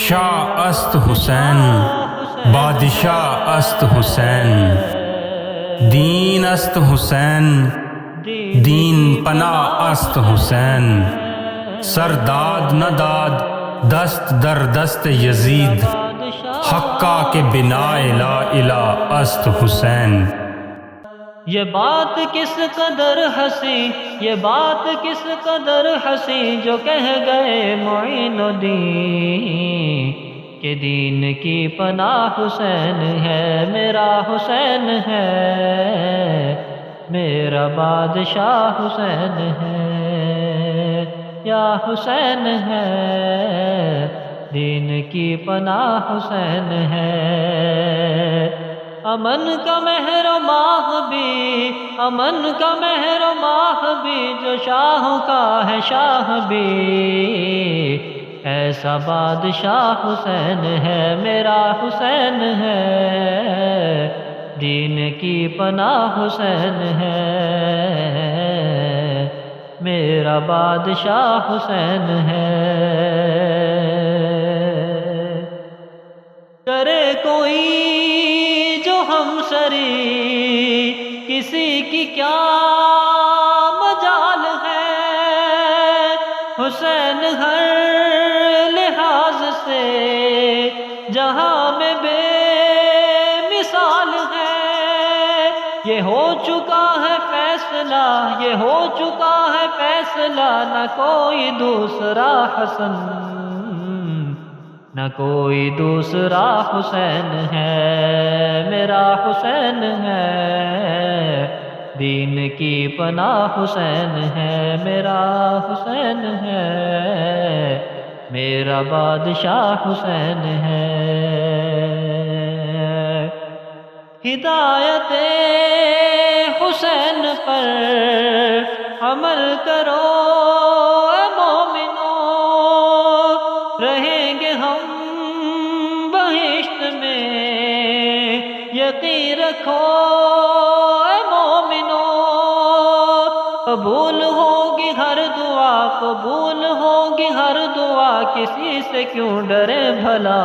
شاہ است حسین، بادشاہ است حسین، دین است حسین، دین پناہ است حسین، سرداد نہ داد دست در دست یزید، حقا کے بنا لا الہ است حسین۔ یہ بات کس قدر ہنسی، یہ بات کس قدر ہنسی جو کہہ گئے معین الدین کہ دین کی پناہ حسین ہے، میرا حسین ہے، میرا بادشاہ حسین ہے، یا حسین ہے، دین کی پناہ حسین ہے۔ امن کا مہر و ماہ بھی، امن کا مہر و ماہ بھی جو شاہ کا ہے شاہ بھی، ایسا بادشاہ حسین ہے، میرا حسین ہے، دین کی پناہ حسین ہے، میرا بادشاہ حسین ہے۔ کرے کوئی جو ہم سری کسی کی کیا مجال ہے، حسین ہر لحاظ سے جہاں میں بے مثال ہے۔ یہ ہو چکا ہے فیصلہ، یہ ہو چکا ہے فیصلہ، نہ کوئی دوسرا حسن، نہ کوئی دوسرا حسین ہے، میرا حسین ہے، دین کی پناہ حسین ہے، میرا حسین ہے، میرا بادشاہ حسین ہے۔ ہدایت حسین پر عمل کرو اے مومنو، رہیں گے ہم بہشت میں، یقین رکھو اے مومنو، قبول ہوگی ہر دعا، قبول ہوگی ہر دعا، کسی سے کیوں ڈرے بھلا،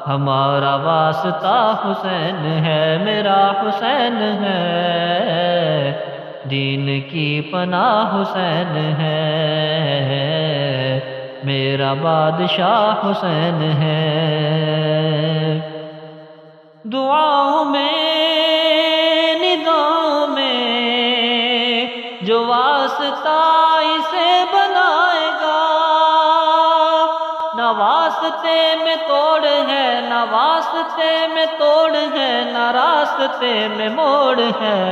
ہمارا واسطہ حسین ہے، میرا حسین ہے، دین کی پناہ حسین ہے، میرا بادشاہ حسین ہے۔ دعاؤں میں نداؤں میں جو واسطہ اسے بنائے گا، نہ واسطے میں توڑ ہے، نہ واسطے میں توڑ ہے، نہ راستے میں موڑ ہے،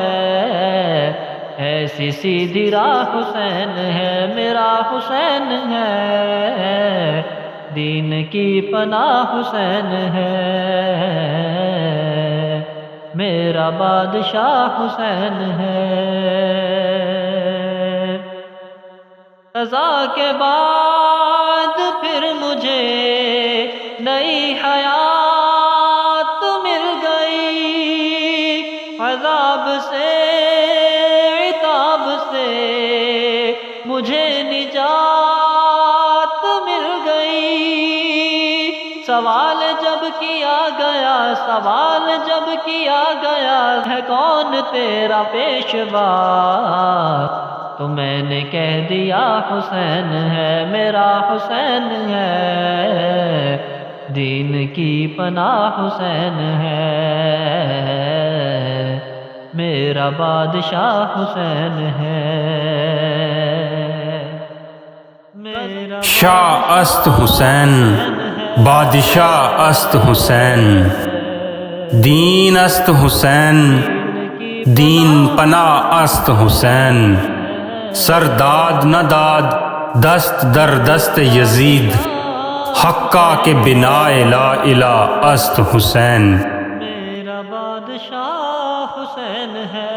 ایسی سیدھی راہ حسین ہے، میرا حسین ہے، دین کی پناہ حسین ہے، میرا بادشاہ حسین ہے۔ قضا کے بعد پھر مجھے نئی حیات مل گئی، عذاب سے عتاب سے مجھے نجات مل گئی۔ سوال جب کیا گیا، سوال جب کیا گیا ہے کون تیرا پیشوا، تو میں نے کہہ دیا حسین ہے، میرا حسین ہے، دین کی پناہ حسین ہے، میرا بادشاہ حسین ہے، میرا شاہ است حسین، بادشاہ است حسین، دین است حسین، دین پناہ است حسین، سرداد نہ داد دست در دست یزید، حقا کے بنا لا الہ است حسین۔ میرا بادشاہ حسین ہے،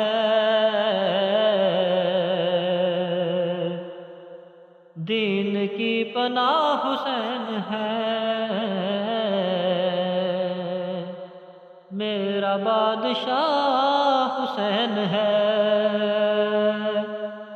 دین کی پناہ حسین ہے، میرا بادشاہ حسین ہے۔